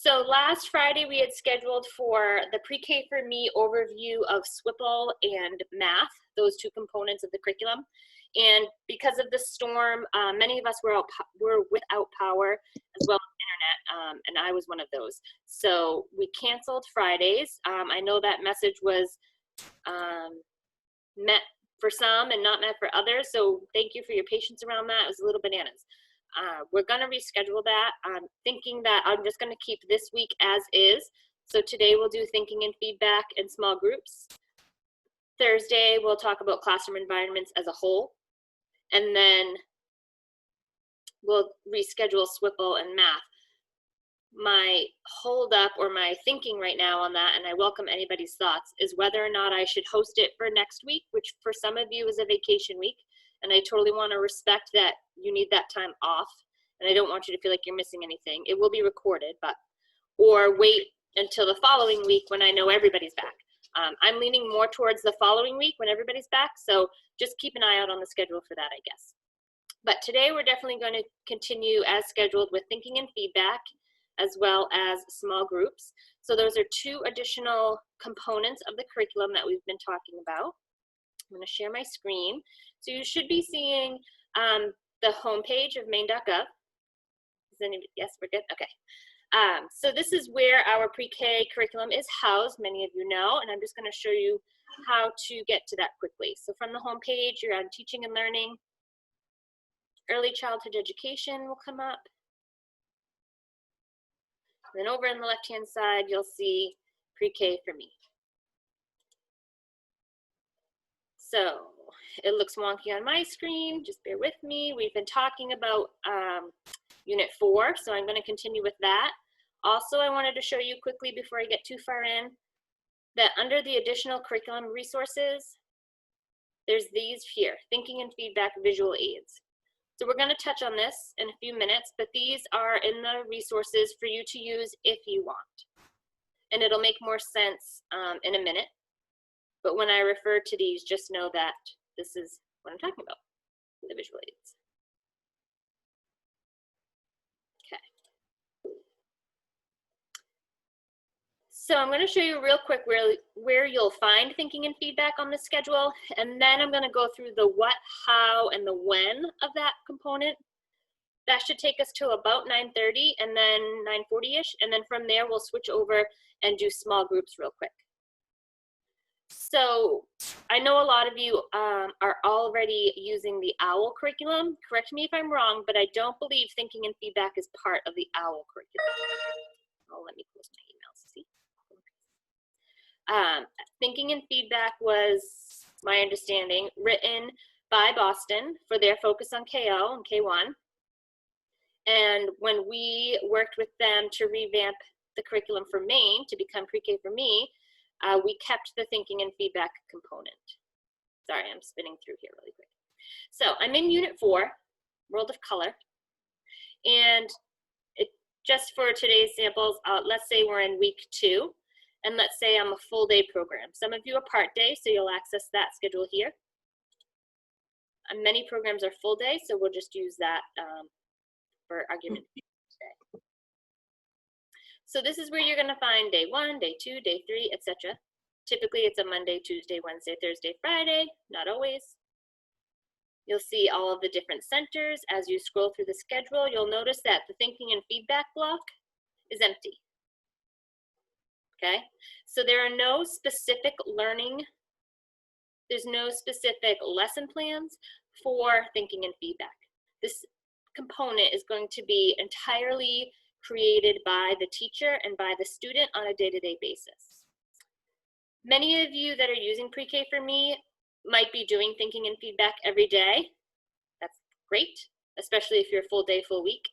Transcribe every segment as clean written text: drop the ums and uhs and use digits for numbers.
So last Friday we had scheduled for the Pre-K for Me overview of SWPL and math, those two components of the curriculum. And because of the storm, many of us were without power as well as internet, and I was one of those. So we canceled Fridays. I know that message was met for some and not met for others, so thank you for your patience around that. It was a little bananas. We're going to reschedule that. I'm thinking that I'm just going to keep this week as is. So today we'll do thinking and feedback in small groups. Thursday we'll talk about classroom environments as a whole. And then we'll reschedule SWPL and math. My hold up or my thinking right now on that, and I welcome anybody's thoughts, is whether or not I should host it for next week, which for some of you is a vacation week. And I totally want to respect that you need that time off. And I don't want you to feel like you're missing anything. It will be recorded, or wait until the following week when I know everybody's back. I'm leaning more towards the following week when everybody's back. So just keep an eye out on the schedule for that, I guess. But today we're definitely going to continue as scheduled with thinking and feedback, as well as small groups. So those are two additional components of the curriculum that we've been talking about. I'm going to share my screen. So you should be seeing the homepage of Maine.gov. Yes, we're good? Okay. So this is where our pre-K curriculum is housed, many of you know, and I'm just going to show you how to get to that quickly. So from the homepage, you're on teaching and learning. Early childhood education will come up. And then over on the left-hand side, you'll see pre-K for me. So it looks wonky on my screen, just bear with me. We've been talking about Unit 4, so I'm going to continue with that. Also, I wanted to show you quickly before I get too far in that under the additional curriculum resources, there's these here, thinking and feedback visual aids. So we're going to touch on this in a few minutes, but these are in the resources for you to use if you want. And it'll make more sense in a minute. But when I refer to these, just know that this is what I'm talking about, the visual aids. Okay. So I'm going to show you real quick where you'll find thinking and feedback on the schedule. And then I'm going to go through the what, how, and the when of that component. That should take us to about 9:30 and then 9:40-ish. And then from there, we'll switch over and do small groups real quick. So I know a lot of you are already using the OWL curriculum. Correct me if I'm wrong, but I don't believe thinking and feedback is part of the OWL curriculum. Oh, let me close my emails, see? Thinking and feedback was, my understanding, written by Boston for their focus on KO and K1. And when we worked with them to revamp the curriculum for Maine to become Pre-K for Me, we kept the thinking and feedback component. Sorry, I'm spinning through here really quick. So I'm in Unit 4, World of Color. And just for today's samples, let's say we're in week 2. And let's say I'm a full day program. Some of you are part day, so you'll access that schedule here. Many programs are full day, so we'll just use that for argument today. So this is where you're going to find day 1, day 2, day 3, etc. Typically, it's a Monday, Tuesday, Wednesday, Thursday, Friday, not always. You'll see all of the different centers. As you scroll through the schedule, you'll notice that the thinking and feedback block is empty. Okay, so there are no specific there's no specific lesson plans for thinking and feedback. This component is going to be entirely created by the teacher and by the student on a day-to-day basis. Many of you that are using Pre-K for Me might be doing thinking and feedback every day. That's great, especially if you're full day, full week.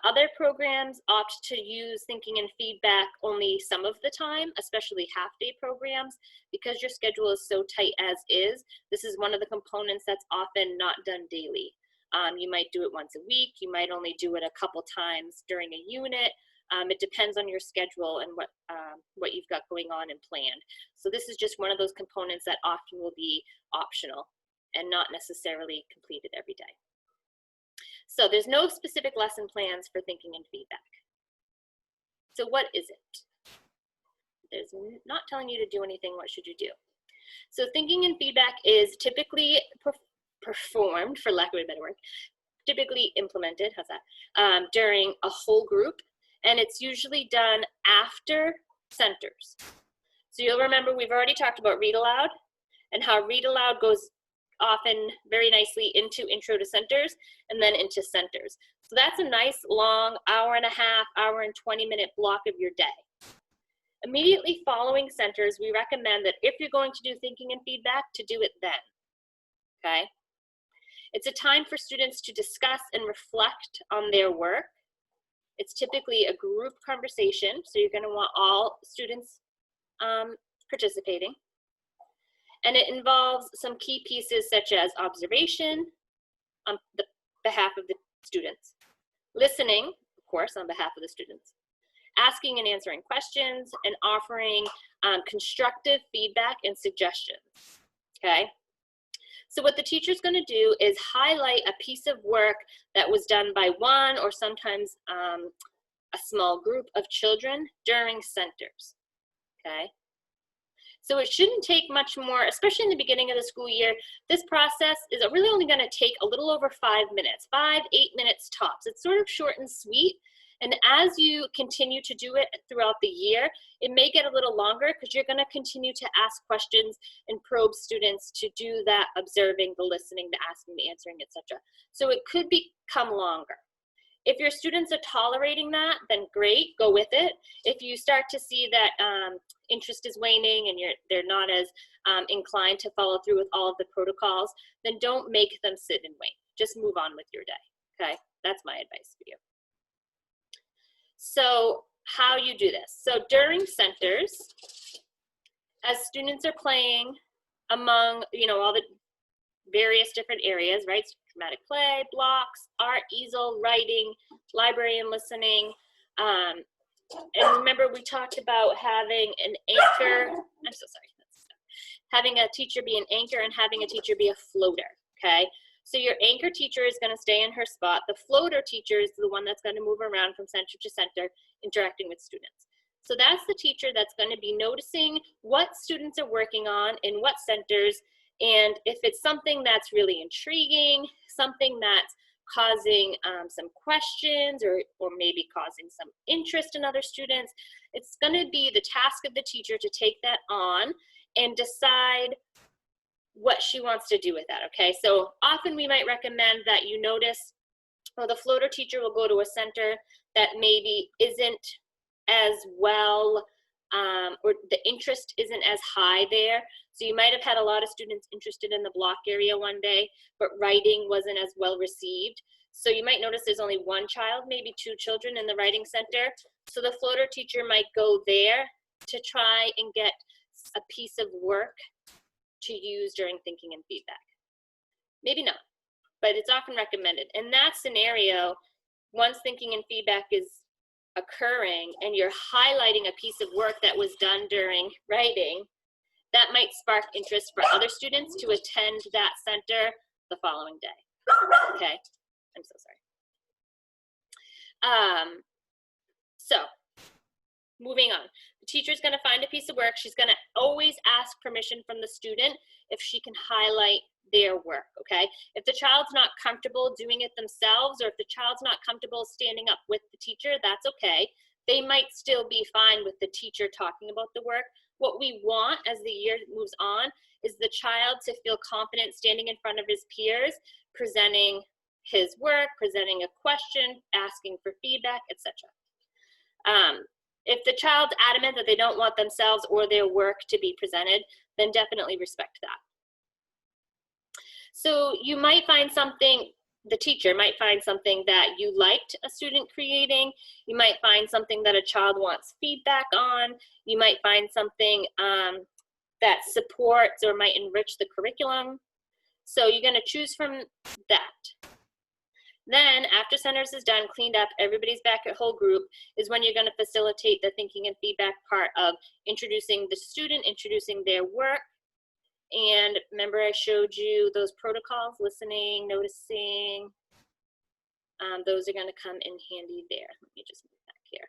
Other programs opt to use thinking and feedback only some of the time, especially half-day programs, because your schedule is so tight as is. This is one of the components that's often not done daily. You might do it once a week. You might only do it a couple times during a unit. It depends on your schedule and what you've got going on and planned. So this is just one of those components that often will be optional and not necessarily completed every day. So there's no specific lesson plans for thinking and feedback. So what is it? There's not telling you to do anything. What should you do? So thinking and feedback is typically performed, for lack of a better word, typically implemented, how's that, during a whole group, and it's usually done after centers. So you'll remember we've already talked about read aloud and how read aloud goes often very nicely into intro to centers and then into centers. So that's a nice long hour and a half, hour and 20-minute block of your day. Immediately following centers, we recommend that if you're going to do thinking and feedback, to do it then, okay? It's a time for students to discuss and reflect on their work. It's typically a group conversation, so you're gonna want all students participating. And it involves some key pieces such as observation on the behalf of the students, listening, of course, on behalf of the students, asking and answering questions, and offering constructive feedback and suggestions, okay? So what the teacher's gonna do is highlight a piece of work that was done by one or sometimes a small group of children during centers, okay? So it shouldn't take much more, especially in the beginning of the school year. This process is really only gonna take a little over 5 minutes, 5, 8 minutes tops. It's sort of short and sweet. And as you continue to do it throughout the year, it may get a little longer because you're gonna continue to ask questions and probe students to do that observing, the listening, the asking, the answering, etc. So it could become longer. If your students are tolerating that, then great, go with it. If you start to see that interest is waning and they're not as inclined to follow through with all of the protocols, then don't make them sit and wait. Just move on with your day, okay? That's my advice for you. So how you do this. So during centers, as students are playing among, all the various different areas, right? Dramatic play, blocks, art, easel, writing, library and listening. And remember we talked about having an anchor, I'm so sorry. Having a teacher be an anchor and having a teacher be a floater, okay? So your anchor teacher is gonna stay in her spot. The floater teacher is the one that's gonna move around from center to center, interacting with students. So that's the teacher that's gonna be noticing what students are working on in what centers, and if it's something that's really intriguing, something that's causing some questions or maybe causing some interest in other students, it's gonna be the task of the teacher to take that on and decide what she wants to do with that, okay? So often we might recommend that you notice, well, the floater teacher will go to a center that maybe isn't as well, or the interest isn't as high there. So you might have had a lot of students interested in the block area one day, but writing wasn't as well received. So you might notice there's only one child, maybe 2 children in the writing center. So the floater teacher might go there to try and get a piece of work to use during thinking and feedback. Maybe not, but it's often recommended. In that scenario, once thinking and feedback is occurring and you're highlighting a piece of work that was done during writing, that might spark interest for other students to attend that center the following day. Okay, I'm so sorry. So moving on, the teacher's gonna find a piece of work. She's gonna always ask permission from the student if she can highlight their work, okay? If the child's not comfortable doing it themselves, or if the child's not comfortable standing up with the teacher, that's okay. They might still be fine with the teacher talking about the work. What we want as the year moves on is the child to feel confident standing in front of his peers, presenting his work, presenting a question, asking for feedback, etc. If the child's adamant that they don't want themselves or their work to be presented, then definitely respect that. So you might find something, the teacher might find something that you liked a student creating. You might find something that a child wants feedback on. You might find something that supports or might enrich the curriculum. So you're gonna choose from that. Then after centers is done, cleaned up, everybody's back at whole group, is when you're gonna facilitate the thinking and feedback part of introducing the student, introducing their work. And remember I showed you those protocols, listening, noticing, those are gonna come in handy there. Let me just move back here.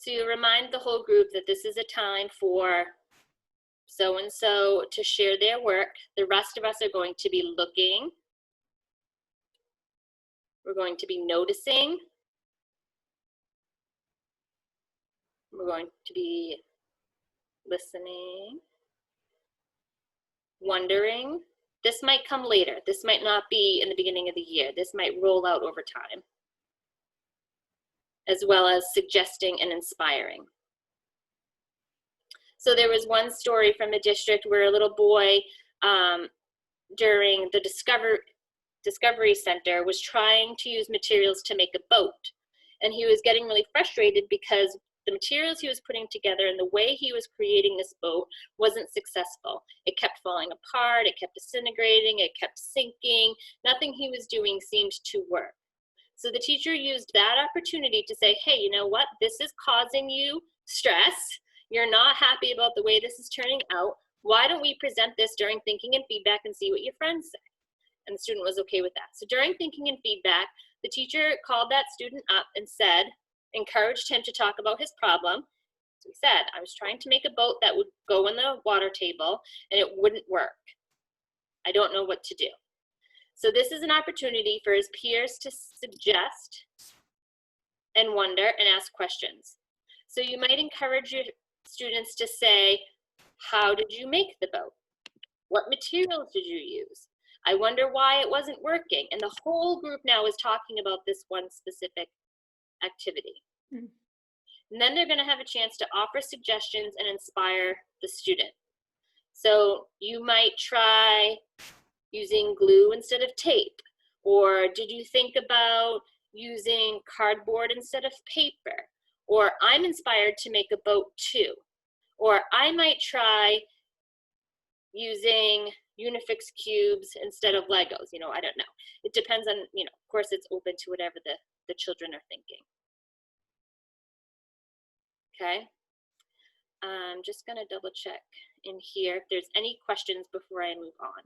So you remind the whole group that this is a time for so-and-so to share their work. The rest of us are going to be looking. We're going to be noticing. We're going to be listening, wondering. This might come later. This might not be in the beginning of the year. This might roll out over time, as well as suggesting and inspiring. So there was one story from a district where a little boy during the Discovery Center was trying to use materials to make a boat. And he was getting really frustrated because the materials he was putting together and the way he was creating this boat wasn't successful. It kept falling apart, it kept disintegrating, it kept sinking. Nothing he was doing seemed to work. So the teacher used that opportunity to say, hey, you know what? This is causing you stress. You're not happy about the way this is turning out. Why don't we present this during thinking and feedback and see what your friends say? And the student was okay with that. So during thinking and feedback, the teacher called that student up and said, encouraged him to talk about his problem. So he said, I was trying to make a boat that would go in the water table and it wouldn't work. I don't know what to do. So this is an opportunity for his peers to suggest and wonder and ask questions. So you might encourage your students to say, how did you make the boat? What materials did you use? I wonder why it wasn't working. And the whole group now is talking about this one specific activity. Mm-hmm. And then they're going to have a chance to offer suggestions and inspire the student. So you might try using glue instead of tape, or did you think about using cardboard instead of paper? Or I'm inspired to make a boat too. Or I might try using Unifix cubes instead of Legos. You know, I don't know. It depends on, you know, of course it's open to whatever the children are thinking. Okay. I'm just going to double check in here if there's any questions before I move on.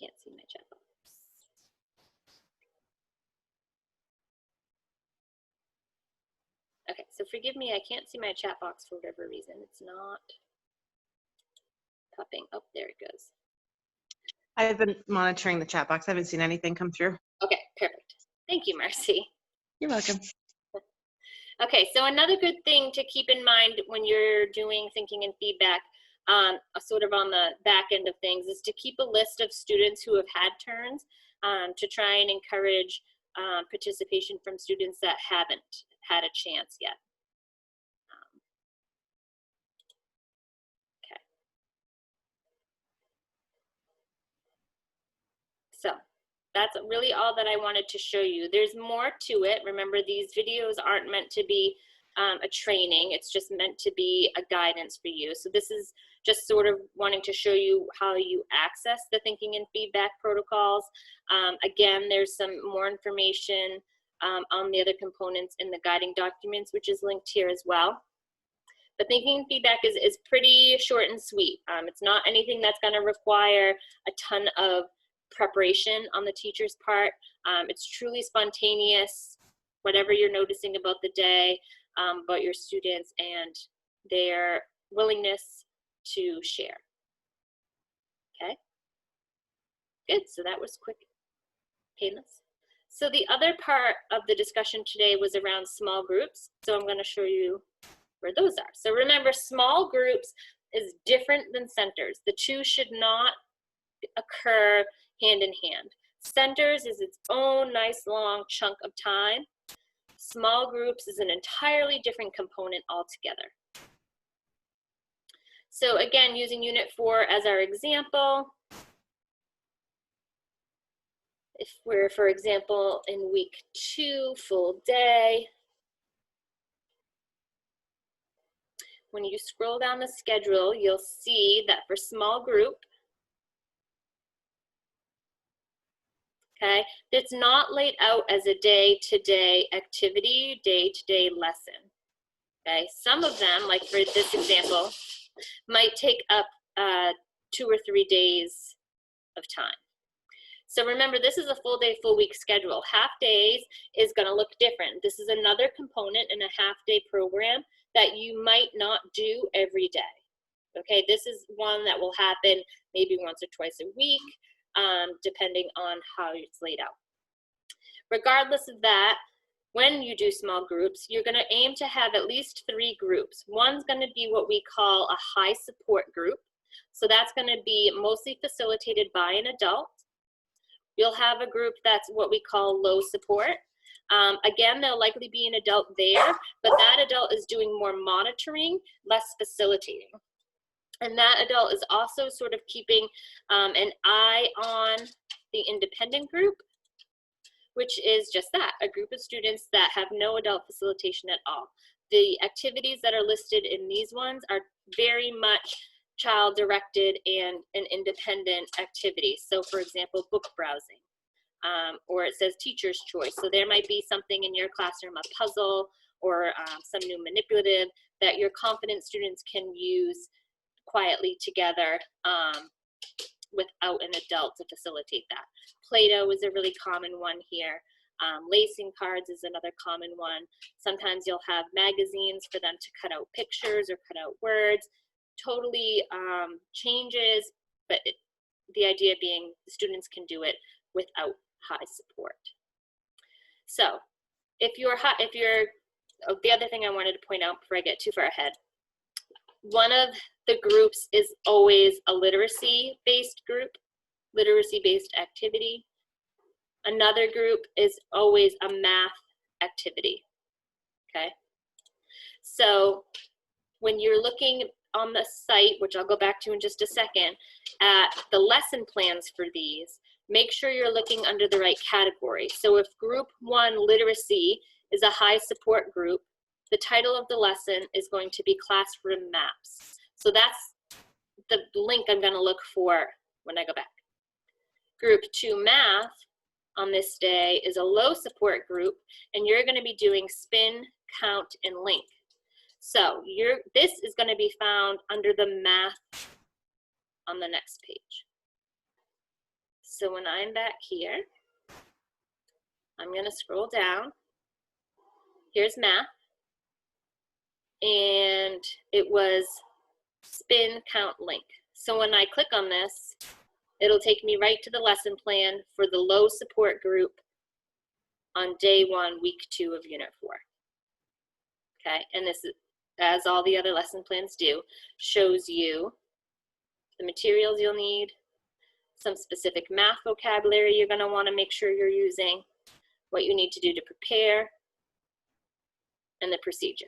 Can't see my chat box. Okay, so forgive me, I can't see my chat box for whatever reason. It's not popping. Oh, there it goes. I've been monitoring the chat box. I haven't seen anything come through. Okay, perfect. Thank you, Marcy. You're welcome. Okay, so another good thing to keep in mind when you're doing thinking and feedback, sort of on the back end of things, is to keep a list of students who have had turns to try and encourage participation from students that haven't had a chance yet. Okay. So that's really all that I wanted to show you. There's more to it. Remember, these videos aren't meant to be a training. It's just meant to be a guidance for you. So this is just sort of wanting to show you how you access the thinking and feedback protocols. Again, there's some more information on the other components in the guiding documents, which is linked here as well. But thinking and feedback is pretty short and sweet. It's not anything that's going to require a ton of preparation on the teacher's part. It's truly spontaneous, whatever you're noticing about the day, about your students and their willingness to share. Okay, good. So that was quick, painless. So the other part of the discussion today was around small groups. So I'm going to show you where those are. So remember, small groups is different than centers. The two should not occur hand in hand. Centers is its own nice long chunk of time. Small groups is an entirely different component altogether. So again, using Unit 4 as our example, if we're, for example, in week 2, full day, when you scroll down the schedule, you'll see that for small group, okay, it's not laid out as a day-to-day activity, day-to-day lesson. Okay, some of them, like for this example, might take up 2 or 3 days of time. So remember, this is a full day, full week schedule. Half days is going to look different. This is another component in a half day program that you might not do every day. Okay, this is one that will happen maybe once or twice a week, depending on how it's laid out. Regardless of that, when you do small groups, you're going to aim to have at least 3 groups. One's going to be what we call a high support group. So that's going to be mostly facilitated by an adult. You'll have a group that's what we call low support. Again, there'll likely be an adult there, but that adult is doing more monitoring, less facilitating. And that adult is also sort of keeping an eye on the independent group, which is just that, a group of students that have no adult facilitation at all. The activities that are listed in these ones are very much child-directed and an independent activity. So for example, book browsing, or it says teacher's choice. So there might be something in your classroom, a puzzle or some new manipulative that your confident students can use quietly together without an adult to facilitate that. Play-Doh is a really common one here. Lacing cards is another common one. Sometimes you'll have magazines for them to cut out pictures or cut out words. Totally changes, but the idea being the students can do it without high support. So if you're, the other thing I wanted to point out before I get too far ahead, one of the groups is always a literacy-based group, literacy-based activity. Another group is always a math activity, okay? So when you're looking on the site, which I'll go back to in just a second, at the lesson plans for these, make sure you're looking under the right category. So if group 1 literacy is a high support group, the title of the lesson is going to be classroom maps. So that's the link I'm going to look for when I go back. Group 2 math on this day is a low support group, and you're going to be doing spin, count, and link. So this is going to be found under the math on the next page. So when I'm back here, I'm going to scroll down. Here's math. And it was spin, count, link. So when I click on this, it'll take me right to the lesson plan for the low support group on day 1, week 2 of unit 4. Okay, and this is, as all the other lesson plans do, shows you the materials you'll need, some specific math vocabulary you're going to want to make sure you're using, what you need to do to prepare, and the procedure.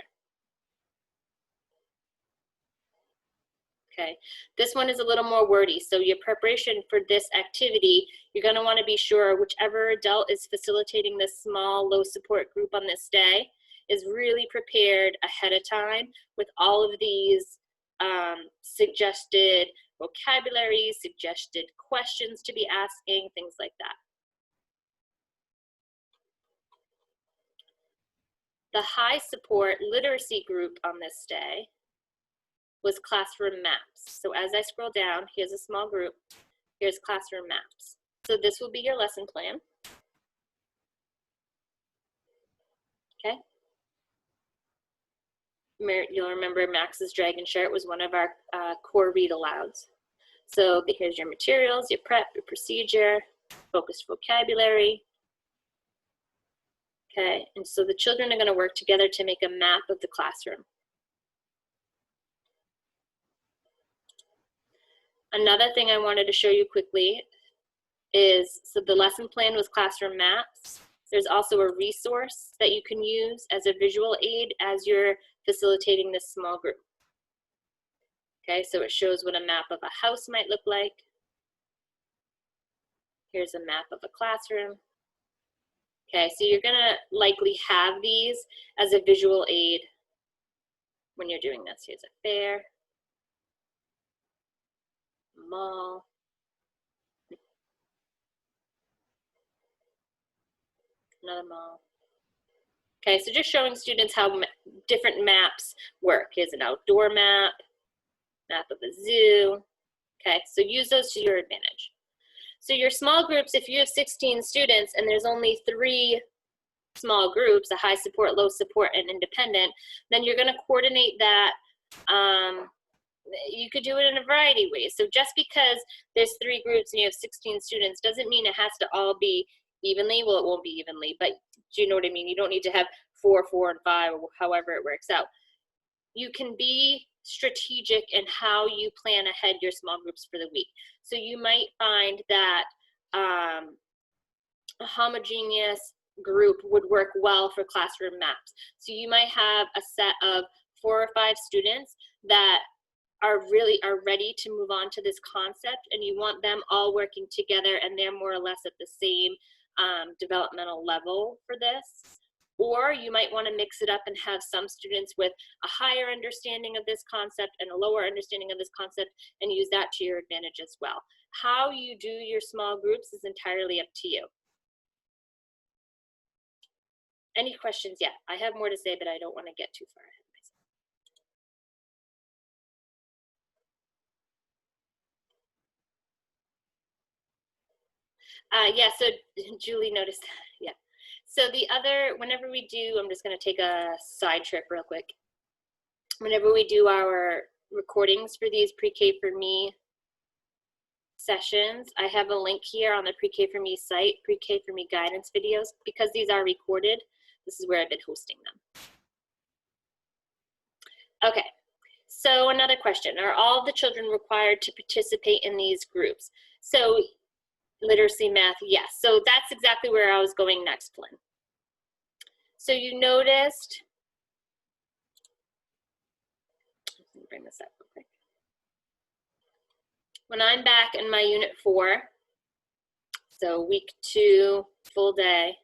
Okay, this one is a little more wordy, so your preparation for this activity, you're going to want to be sure whichever adult is facilitating this small, low support group on this day is really prepared ahead of time with all of these suggested vocabulary, suggested questions to be asking, things like that. The high support literacy group on this day was classroom maps. So as I scroll down, here's a small group, here's classroom maps. So this will be your lesson plan. Okay. You'll remember Max's Dragon Shirt was one of our core read alouds. So here's your materials, your prep, your procedure, focused vocabulary. Okay, and so the children are going to work together to make a map of the classroom. Another thing I wanted to show you quickly is, so the lesson plan was classroom maps. There's also a resource that you can use as a visual aid as you're facilitating this small group. Okay, so it shows what a map of a house might look like. Here's a map of a classroom. Okay, so you're gonna likely have these as a visual aid when you're doing this. Here's a fair, mall, another mall. Okay, so just showing students how different maps work. Here's an outdoor map, map of a zoo. Okay, so use those to your advantage. So your small groups, if you have 16 students and there's only 3 small groups, a high support, low support, and independent, then you're gonna coordinate that. You could do it in a variety of ways. So just because there's 3 groups and you have 16 students doesn't mean it has to all be evenly. Well, it won't be evenly, but do you know what I mean? You don't need to have 4, 4, and 5, or however it works out. You can be strategic in how you plan ahead your small groups for the week. So you might find that a homogeneous group would work well for classroom maps. So you might have a set of 4 or 5 students that are ready to move on to this concept, and you want them all working together and they're more or less at the same developmental level for this. Or you might want to mix it up and have some students with a higher understanding of this concept and a lower understanding of this concept, and use that to your advantage as well. How you do your small groups is entirely up to you. Any questions yet? I have more to say, but I don't want to get too far ahead of myself. Yeah, so Julie noticed that, yeah. So the other, whenever we do, I'm just gonna take a side trip real quick. Whenever we do our recordings for these Pre-K for Me sessions, I have a link here on the Pre-K for Me site, Pre-K for Me guidance videos, because these are recorded. This is where I've been hosting them. Okay, so another question, are all the children required to participate in these groups? So literacy, math, yes. So that's exactly where I was going next, Flynn. So you noticed, let me bring this up real quick. When I'm back in my unit 4, so week 2, full day,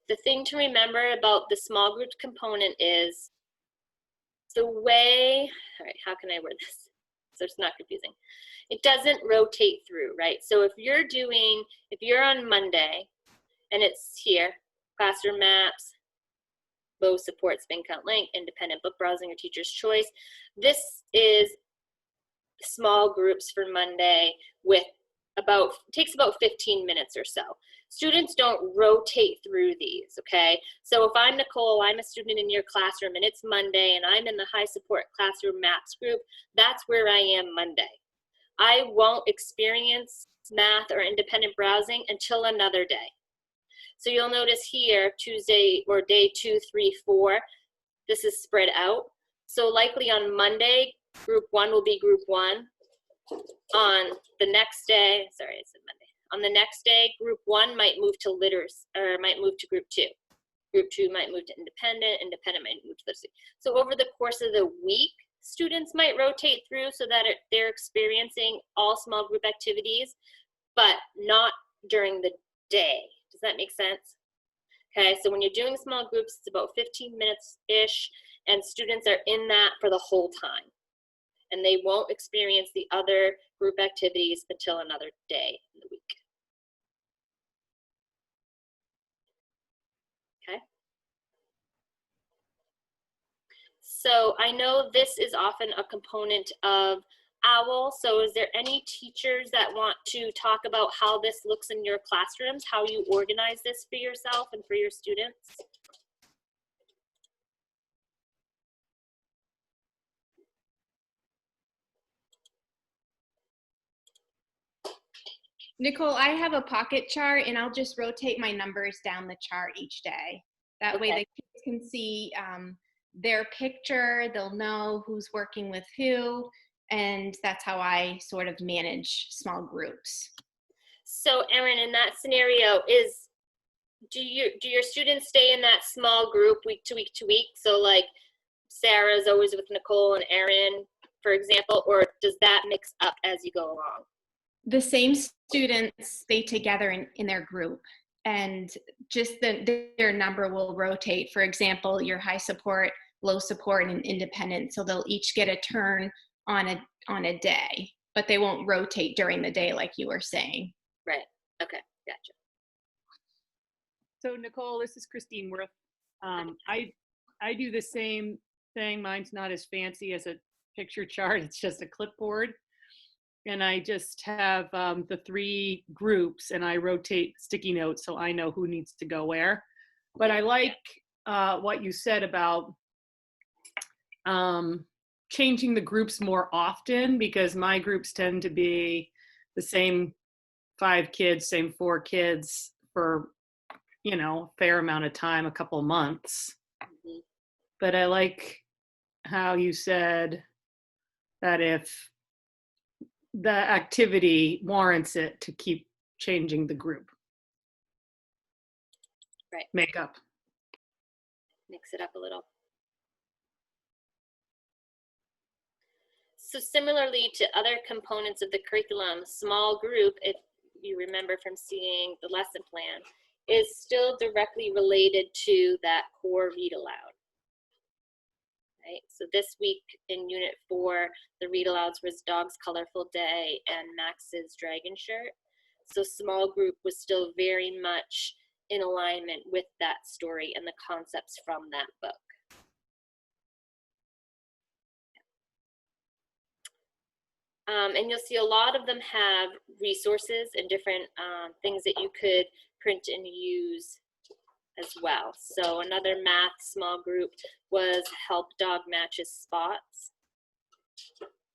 the thing to remember about the small group component is the way, all right, how can I word this so it's not confusing? It doesn't rotate through, right? So if you're on Monday and it's here, classroom maps, low support, spin count link, independent book browsing, or teacher's choice, this is small groups for Monday with takes about 15 minutes or so. Students don't rotate through these, okay? So if I'm Nicole, I'm a student in your classroom and it's Monday and I'm in the high support classroom maps group, that's where I am Monday. I won't experience math or independent browsing until another day. So you'll notice here, Tuesday or day 2, 3, 4, this is spread out. So likely on Monday, group 1 will be group 1. On the next day, sorry, I said Monday. On the next day, group 1 might move to might move to group 2. Group 2 might move to independent, independent might move to literacy. So over the course of the week, students might rotate through so that they're experiencing all small group activities, but not during the day. Does that make sense? Okay, so when you're doing small groups, it's about 15 minutes-ish, and students are in that for the whole time. And they won't experience the other group activities until another day in the week. Okay. So I know this is often a component of OWL. So is there any teachers that want to talk about how this looks in your classrooms, how you organize this for yourself and for your students? Nicole, I have a pocket chart and I'll just rotate my numbers down the chart each day. That way the kids can see their picture, they'll know who's working with who, and that's how I sort of manage small groups. So Erin, in that scenario, do your students stay in that small group week to week to week? So like Sarah's always with Nicole and Erin, for example, or does that mix up as you go along? The same students stay together in their group, and just their number will rotate. For example, your high support, low support, and independent. So they'll each get a turn on a day, but they won't rotate during the day like you were saying. Right. Okay. Gotcha. So Nicole, this is Christine Worth. I do the same thing. Mine's not as fancy as a picture chart. It's just a clipboard. And I just have the 3 groups and I rotate sticky notes so I know who needs to go where. But I like what you said about changing the groups more often, because my groups tend to be the same 5 kids, same 4 kids for, you know, a fair amount of time, a couple of months. Mm-hmm. But I like how you said that if the activity warrants it, to keep changing the group. Right. Makeup. Mix it up a little. So similarly to other components of the curriculum, small group, if you remember from seeing the lesson plan, is still directly related to that core read aloud. Right? So this week in Unit 4, the read alouds was Dog's Colorful Day and Max's Dragon Shirt. So small group was still very much in alignment with that story and the concepts from that book. And you'll see a lot of them have resources and different things that you could print and use as well. So another math small group was Help Dog Matches Spots.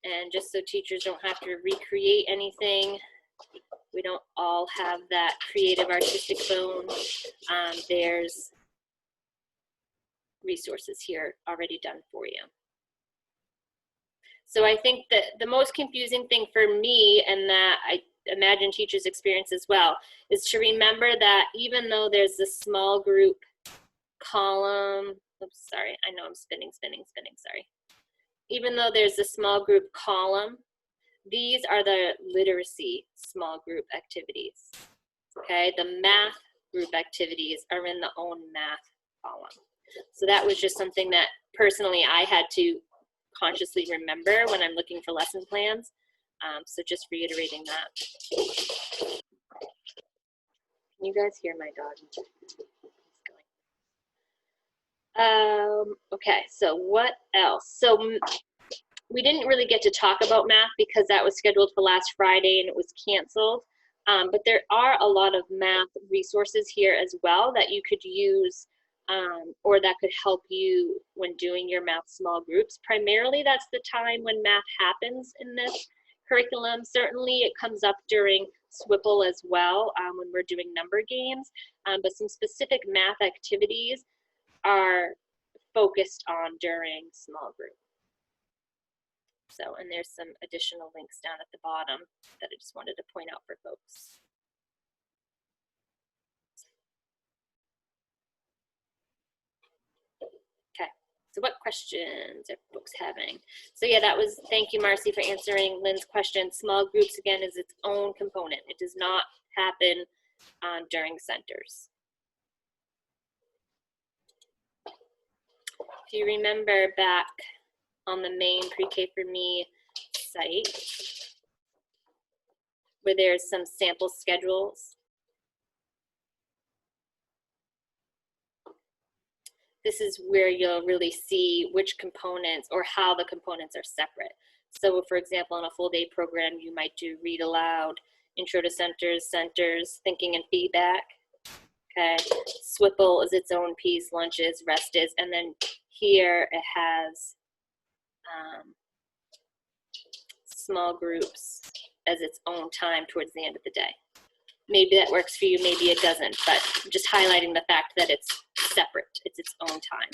And just so teachers don't have to recreate anything, we don't all have that creative artistic bone, there's resources here already done for you. So I think that the most confusing thing for me, and that I imagine teachers experience as well, is to remember that even though there's a small group column, oops, sorry, I know I'm spinning, sorry. Even though there's a small group column, these are the literacy small group activities, okay? The math group activities are in the own math column. So that was just something that personally I had to consciously remember when I'm looking for lesson plans. So just reiterating that. Can you guys hear my dog? Okay, so what else? So we didn't really get to talk about math because that was scheduled for last Friday and it was canceled. But there are a lot of math resources here as well that you could use or that could help you when doing your math small groups. Primarily, that's the time when math happens in this curriculum. Certainly, it comes up during SWPL as well when we're doing number games, but some specific math activities are focused on during small group. So, and there's some additional links down at the bottom that I just wanted to point out for folks. Okay, so what questions are folks having? So yeah, that was, thank you Marcy for answering Lynn's question. Small groups again is its own component. It does not happen during centers. If you remember back on the Maine Pre-K for Me site, where there's some sample schedules. This is where you'll really see which components or how the components are separate. So for example, in a full day program, you might do read aloud, intro to centers, thinking and feedback. Okay, SWPL is its own piece, lunches, rest is, and then here it has small groups as its own time towards the end of the day. Maybe that works for you, maybe it doesn't, but just highlighting the fact that it's separate, it's its own time.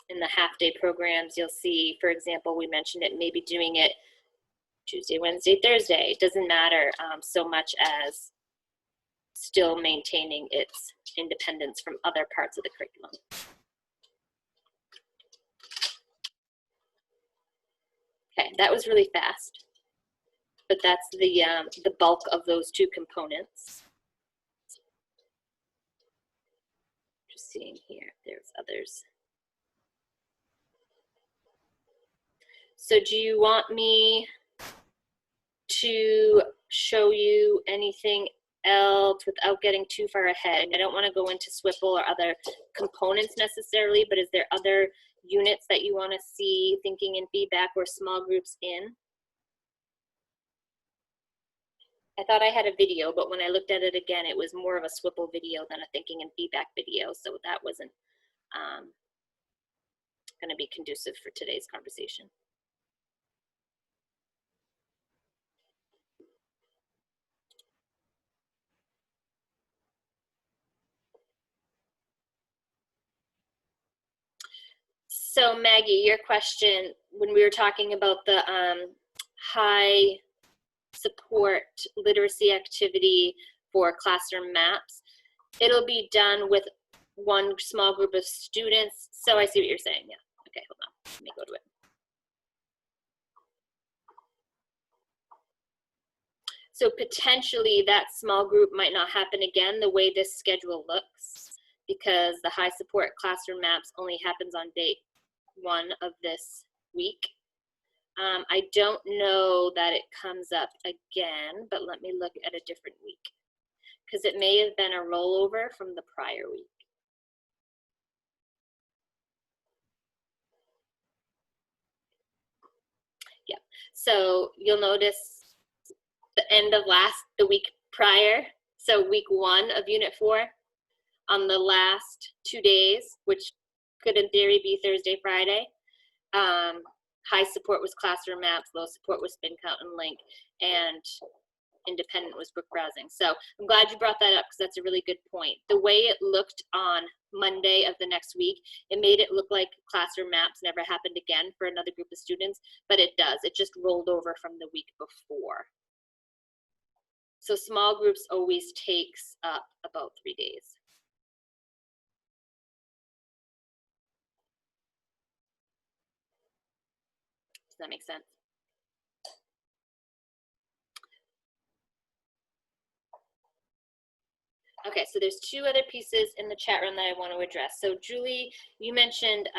In the half-day programs, you'll see, for example, we mentioned it, maybe doing it Tuesday, Wednesday, Thursday. It doesn't matter so much as still maintaining its independence from other parts of the curriculum. Okay, that was really fast, but that's the bulk of those two components. Just seeing here, there's others. So do you want me to show you anything else without getting too far ahead. I don't want to go into SWPL or other components necessarily, but is there other units that you want to see thinking and feedback or small groups in? I thought I had a video, but when I looked at it again, it was more of a SWPL video than a thinking and feedback video, so that wasn't going to be conducive for today's conversation. So Maggie, your question, when we were talking about the high support literacy activity for classroom maps, it'll be done with one small group of students. So I see what you're saying, yeah. Okay, hold on, let me go to it. So potentially that small group might not happen again the way this schedule looks, because the high support classroom maps only happens on day 1 of this week. I don't know that it comes up again, but let me look at a different week, because it may have been a rollover from the prior week. Yeah, so you'll notice the end of the week prior, so week 1 of Unit 4, on the last 2 days, which could in theory be Thursday, Friday, high support was classroom maps, low support was spin count and link, and independent was book browsing. So I'm glad you brought that up, because that's a really good point. The way it looked on Monday of the next week, it made it look like classroom maps never happened again for another group of students, but it does. It just rolled over from the week before. So small groups always takes up about 3 days. Does that make sense? Okay, so there's 2 other pieces in the chat room that I want to address. So Julie, you mentioned,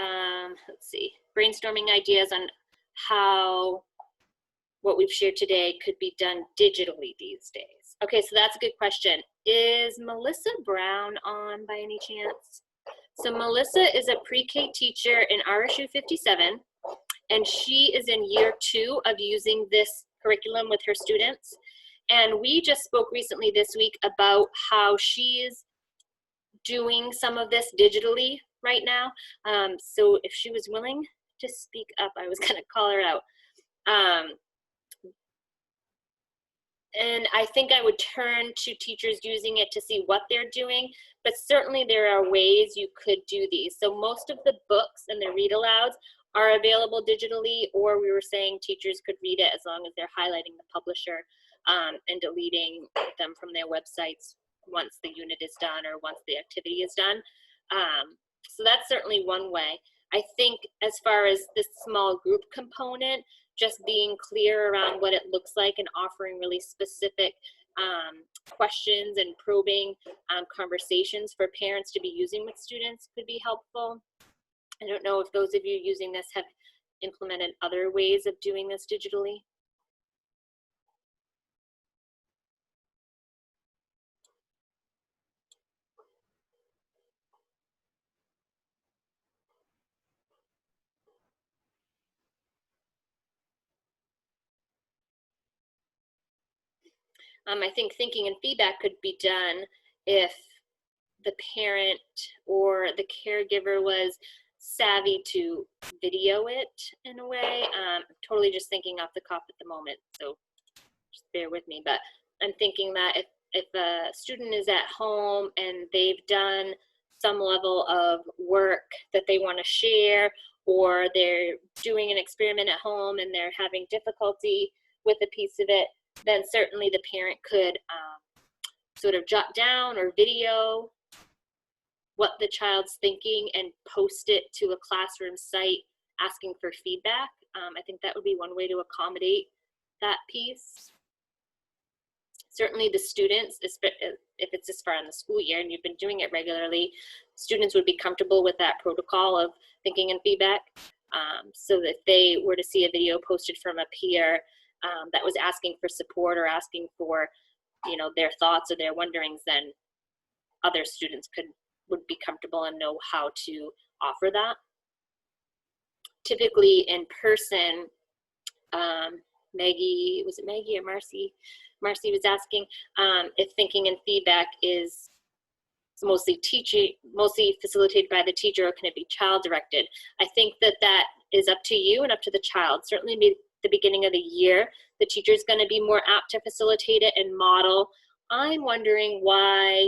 let's see, brainstorming ideas on how what we've shared today could be done digitally these days. Okay, so that's a good question. Is Melissa Brown on by any chance? So Melissa is a pre-K teacher in RSU 57, and she is in year 2 of using this curriculum with her students. And we just spoke recently this week about how she's doing some of this digitally right now. So if she was willing to speak up, I was gonna call her out. And I think I would turn to teachers using it to see what they're doing, but certainly there are ways you could do these. So most of the books and the read alouds are available digitally, or we were saying teachers could read it as long as they're highlighting the publisher and deleting them from their websites once the unit is done or once the activity is done. So that's certainly one way. I think as far as this small group component, just being clear around what it looks like and offering really specific questions and probing conversations for parents to be using with students could be helpful. I don't know if those of you using this have implemented other ways of doing this digitally. I think thinking and feedback could be done if the parent or the caregiver was savvy to video it in a way. I'm totally just thinking off the cuff at the moment, so just bear with me. But I'm thinking that if a student is at home and they've done some level of work that they want to share, or they're doing an experiment at home and they're having difficulty with a piece of it, then certainly the parent could sort of jot down or video what the child's thinking and post it to a classroom site asking for feedback. I think that would be one way to accommodate that piece. Certainly the students, if it's this far in the school year and you've been doing it regularly, students would be comfortable with that protocol of thinking and feedback. So that if they were to see a video posted from a peer, that was asking for support or asking for, their thoughts or their wonderings, then other students would be comfortable and know how to offer that. Typically in person, Maggie, was it Maggie or Marcy? Marcy was asking if thinking and feedback is mostly facilitated by the teacher, or can it be child directed? I think that is up to you and up to the child. Certainly the beginning of the year, the teacher is going to be more apt to facilitate it and model. I'm wondering why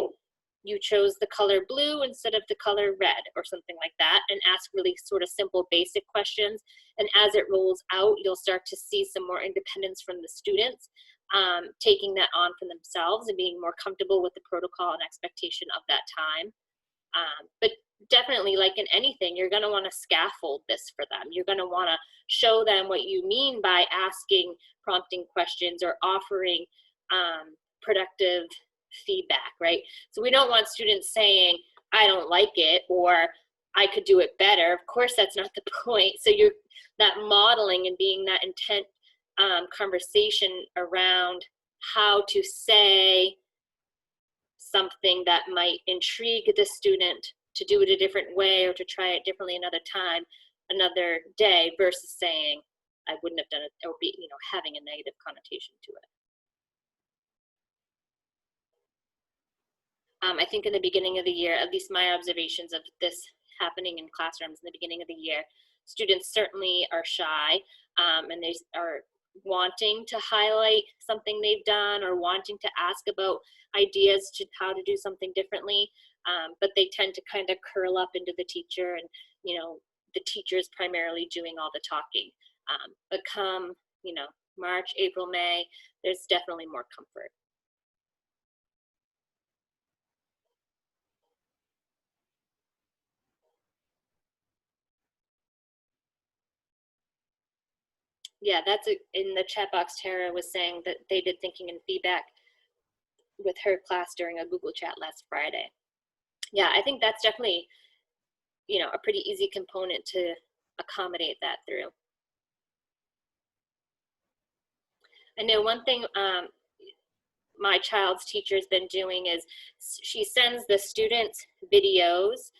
you chose the color blue instead of the color red or something like that, and ask really sort of simple basic questions. And as it rolls out, you'll start to see some more independence from the students, taking that on for themselves and being more comfortable with the protocol and expectation of that time. But definitely, like in anything, you're going to want to scaffold this for them. You're going to want to show them what you mean by asking prompting questions or offering productive feedback, right? So we don't want students saying, I don't like it, or I could do it better. Of course, that's not the point. So that modeling and being that intent conversation around how to say something that might intrigue the student to do it a different way or to try it differently another time, another day, versus saying, I wouldn't have done it, or having a negative connotation to it. I think in the beginning of the year, at least my observations of this happening in classrooms in the beginning of the year, students certainly are shy, and they are wanting to highlight something they've done or wanting to ask about ideas to how to do something differently, but they tend to kind of curl up into the teacher, and the teacher is primarily doing all the talking. But come March, April, May, there's definitely more comfort. Yeah, that's in the chat box. Tara was saying that they did thinking and feedback with her class during a Google chat last Friday. Yeah, I think that's definitely, a pretty easy component to accommodate that through. I know one thing my child's teacher has been doing is she sends the students videos,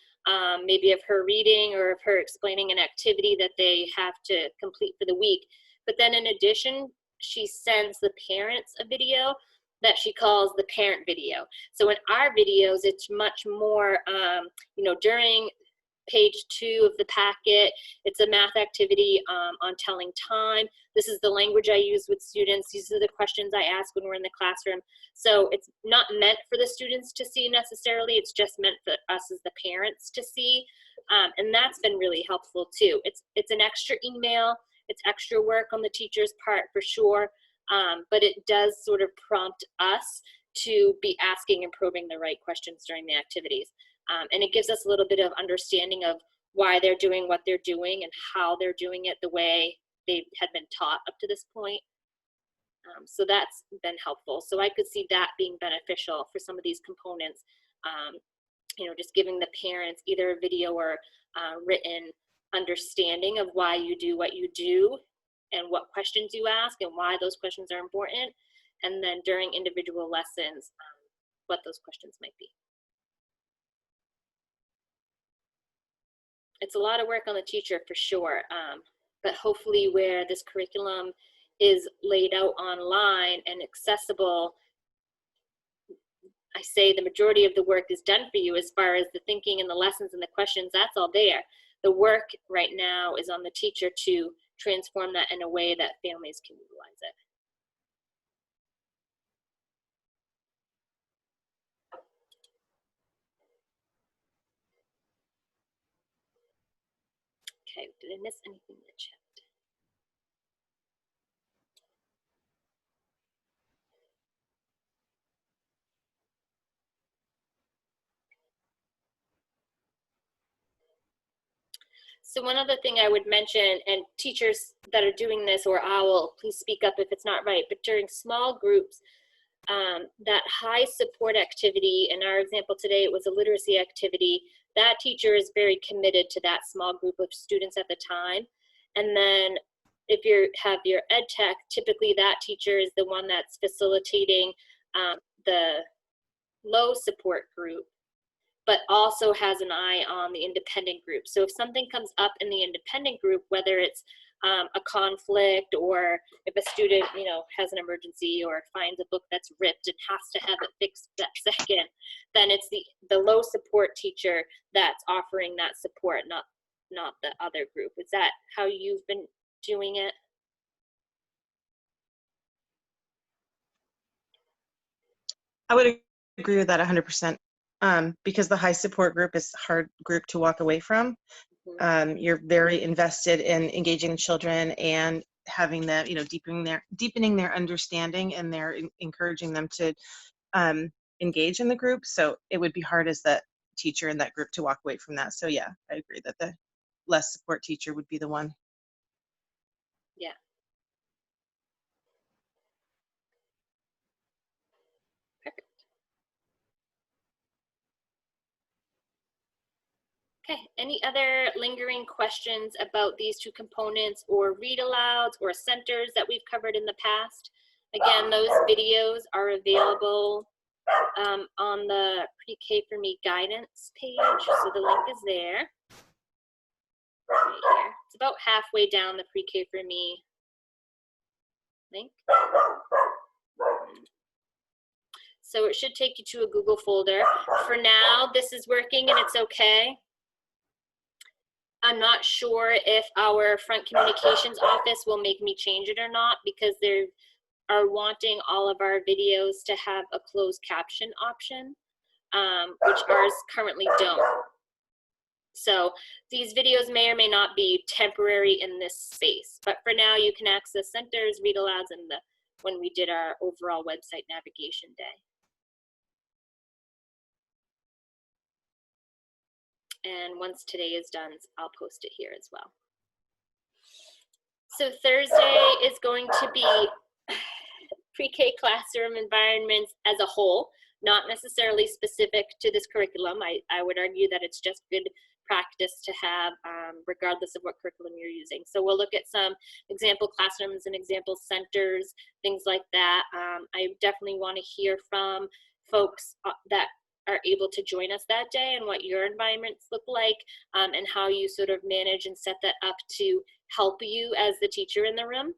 maybe of her reading or of her explaining an activity that they have to complete for the week. But then in addition, she sends the parents a video that she calls the parent video. So in our videos, it's much more, during page 2 of the packet, it's a math activity on telling time. This is the language I use with students. These are the questions I ask when we're in the classroom. So it's not meant for the students to see necessarily, it's just meant for us as the parents to see. And that's been really helpful too. It's an extra email, it's extra work on the teacher's part for sure, but it does sort of prompt us to be asking and probing the right questions during the activities. And it gives us a little bit of understanding of why they're doing what they're doing and how they're doing it the way they had been taught up to this point. So that's been helpful. So I could see that being beneficial for some of these components, just giving the parents either a video or written understanding of why you do what you do and what questions you ask and why those questions are important. And then during individual lessons, what those questions might be. It's a lot of work on the teacher for sure, but hopefully where this curriculum is laid out online and accessible, I say the majority of the work is done for you as far as the thinking and the lessons and the questions, that's all there. The work right now is on the teacher to transform that in a way that families can utilize it. Okay, did I miss anything in the chat? So one other thing I would mention, and teachers that are doing this, or OWL, please speak up if it's not right, but during small groups, that high support activity, in our example today, it was a literacy activity, that teacher is very committed to that small group of students at the time. And then if you have your ed tech, typically that teacher is the one that's facilitating the low support group, but also has an eye on the independent group. So if something comes up in the independent group, whether it's a conflict, or if a student, you know, has an emergency or finds a book that's ripped and has to have it fixed that second, then it's the low support teacher that's offering that support, not the other group. Is that how you've been doing it? I would agree with that 100%. Because the high support group is a hard group to walk away from. You're very invested in engaging children and having them, you know, deepening their understanding, and they're encouraging them to engage in the group. So it would be hard as that teacher in that group to walk away from that. So yeah, I agree that the less support teacher would be the one. Yeah. Perfect. Okay, any other lingering questions about these two components, or read alouds or centers that we've covered in the past? Again, those videos are available on the Pre-K for Me guidance page, so the link is there. Right here. It's about halfway down the Pre-K for Me link. So it should take you to a Google folder. For now, this is working and it's okay. I'm not sure if our front communications office will make me change it or not, because they are wanting all of our videos to have a closed caption option, which ours currently don't. So these videos may or may not be temporary in this space, but for now you can access centers, read alouds, and when we did our overall website navigation day. And once today is done, I'll post it here as well. So Thursday is going to be pre-K classroom environments as a whole, not necessarily specific to this curriculum. I would argue that it's just good practice to have, regardless of what curriculum you're using. So we'll look at some example classrooms and example centers, things like that. I definitely want to hear from folks that are able to join us that day, and what your environments look like, and how you sort of manage and set that up to help you as the teacher in the room.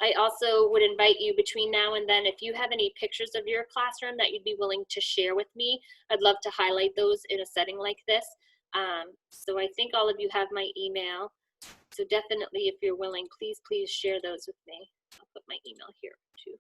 I also would invite you between now and then, if you have any pictures of your classroom that you'd be willing to share with me, I'd love to highlight those in a setting like this. So I think all of you have my email. So definitely, if you're willing, please share those with me. I'll put my email here too.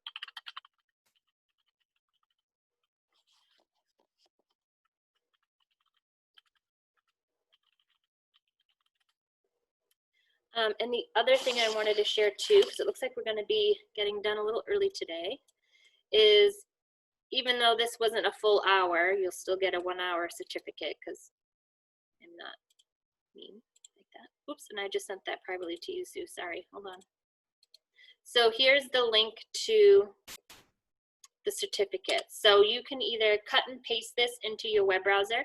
And the other thing I wanted to share too, because it looks like we're going to be getting done a little early today, is even though this wasn't a full hour, you'll still get a 1 hour certificate, because I'm not mean like that. Oops, and I just sent that privately to you, Sue. Sorry, hold on. So here's the link to the certificate. So you can either cut and paste this into your web browser,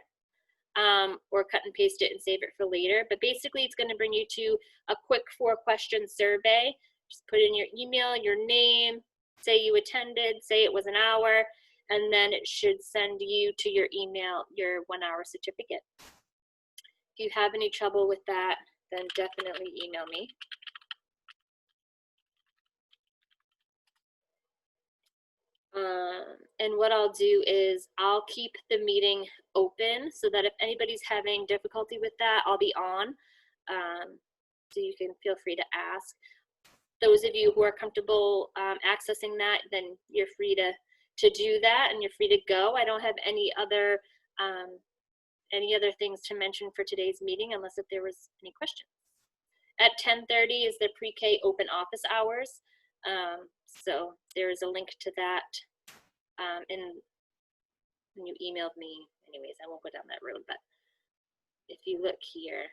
or cut and paste it and save it for later. But basically, it's going to bring you to a quick 4-question survey. Just put in your email, your name, say you attended, say it was an hour, and then it should send you to your email your 1 hour certificate. If you have any trouble with that, then definitely email me. And what I'll do is I'll keep the meeting open so that if anybody's having difficulty with that, I'll be on. So you can feel free to ask. Those of you who are comfortable accessing that, then you're free to do that, and you're free to go. I don't have any other things to mention for today's meeting, unless if there was any questions. At 10:30 is the pre-K open office hours. So there is a link to that, and you emailed me. Anyways, I won't go down that road, but if you look here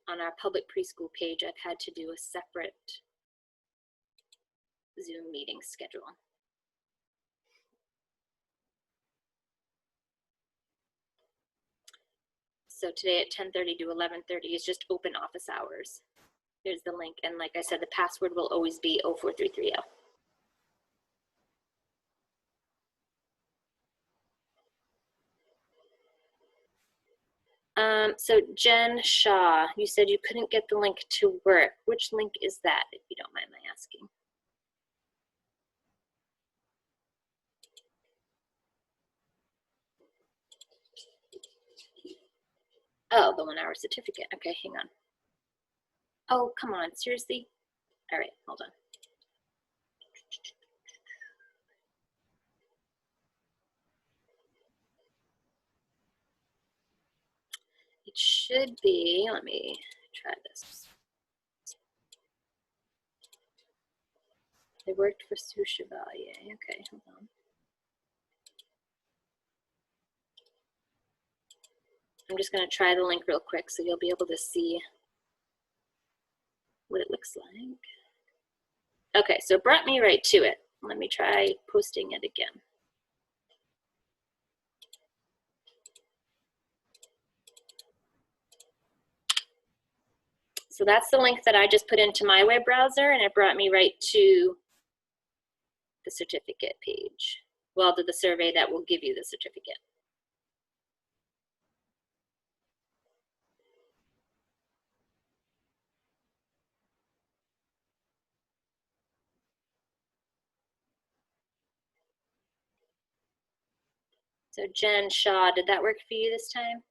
on our public preschool page, I've had to do a separate Zoom meeting schedule. So today at 10:30 to 11:30 is just open office hours. Here's the link. And like I said, the password will always be 04330. So Jen Shaw, you said you couldn't get the link to work. Which link is that, if you don't mind my asking? Oh, the 1 hour certificate. Okay, hang on. Oh, come on, seriously? All right, hold on. It should be, let me try this. They worked for Sue Chevalier. Okay, hold on. I'm just going to try the link real quick so you'll be able to see what it looks like. Okay, so it brought me right to it. Let me try posting it again. So that's the link that I just put into my web browser, and it brought me right to the certificate page. Well, to the survey that will give you the certificate. So Jen Shaw, did that work for you this time?